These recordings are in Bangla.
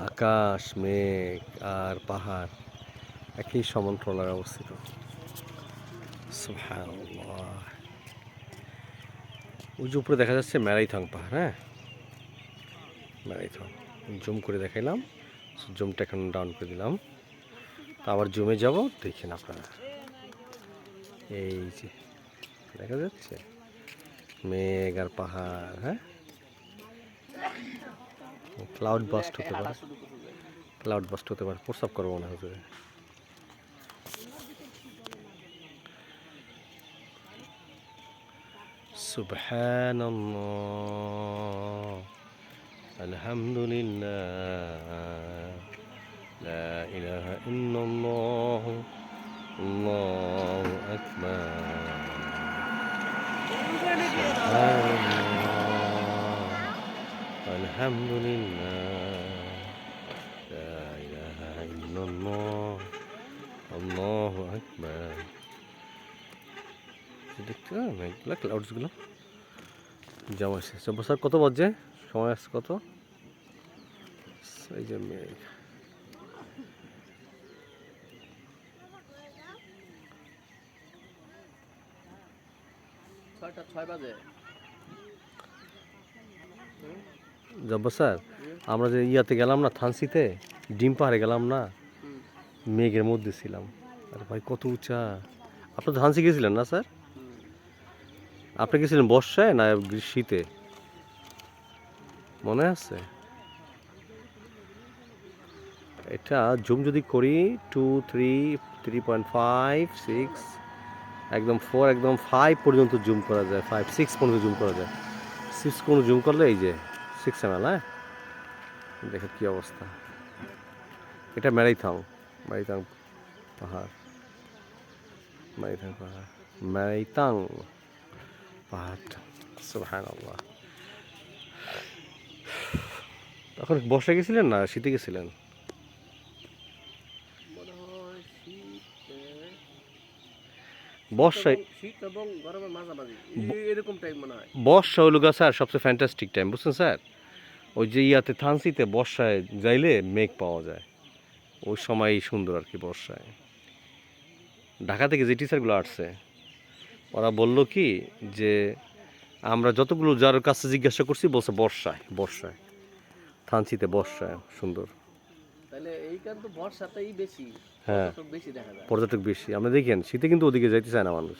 আকাশ, মেঘ আর পাহাড় একই সমান্তরালে অবস্থিত। সুবহানাল্লাহ। ওই যে উপরে দেখা যাচ্ছে ম্যারাইথং পাহাড়। হ্যাঁ, ম্যারাইথং জুম করে দেখাইলাম, জুমটা এখন ডাউন করে দিলাম। তা আবার জুমে যাব, দেখেন আপনারা। এই যে দেখা যাচ্ছে মেঘ আর পাহাড়। হ্যাঁ, ক্লাউড বাস্ট হতে পারে, ক্লাউড বাস্ট হতে পারে। প্রস্রাব করবো মনে হচ্ছে। সুবহানাল্লাহ, আলহামদুলিল্লাহ, লা ইলাহা ইল্লাল্লাহ, আল্লাহু আকবার, সুবহানাল্লাহ, আলহামদুলিল্লাহ, লা ইলাহা ইল্লাল্লাহ, আল্লাহু আকবার। দেখতে পাবেন এগুলো ক্লাউডসগুলো জমা এসেছে। বছর কত বাজে, সময় আসছে কত? এই যে মেঘ, জব্বার স্যার, আমরা যে ইয়াতে গেলাম না, থানসিতে ডিম পাহাড়ে গেলাম না, মেঘের মধ্যে ছিলাম। আরে ভাই কত উঁচা! আপনি তো থানসি গেছিলেন না স্যার? আপনি গেছিলেন বর্ষায় না শীতে, মনে আছে? এটা জুম যদি করি 2, 3, 3.5, 6, একদম 4, একদম 5 পর্যন্ত জুম করা যায়। 5, 6 পর্যন্ত জুম করা যায়। 6 কোনো জুম করলে এই যে 6 ml। হ্যাঁ, দেখো কী অবস্থা। এটা ম্যারাইথং, ম্যারাইথং পাহাড়, ম্যারাইথং পাহাড়, ম্যারাইথং পাহাড়টা। সুবহানাল্লাহ। তখন বর্ষায় গেছিলেন না শীতে গেছিলেন? বর্ষায়, বর্ষা হলো গা স্যার সবচেয়ে ফ্যান্টাস্টিক টাইম, বুঝছেন স্যার? ওই যে ইয়াতে থানসিতে বর্ষায় যাইলে মেঘ পাওয়া যায়, ওই সময় সুন্দর আর কি বর্ষায়। ঢাকা থেকে যে টিচারগুলো আসছে ওরা বলল কি যে আমরা যতগুলো যার কাছে জিজ্ঞাসা করছি বলছে বর্ষায়, বর্ষায় থানসিতে বর্ষায় সুন্দর। হ্যাঁ, পর্যটক বেশি। আমরা দেখেন শীতে কিন্তু ওদিকে যাইতে চায় না মানুষ,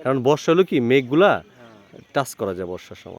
কারণ বর্ষা হলো কি মেঘগুলা টাচ করা যায় বর্ষার সময়।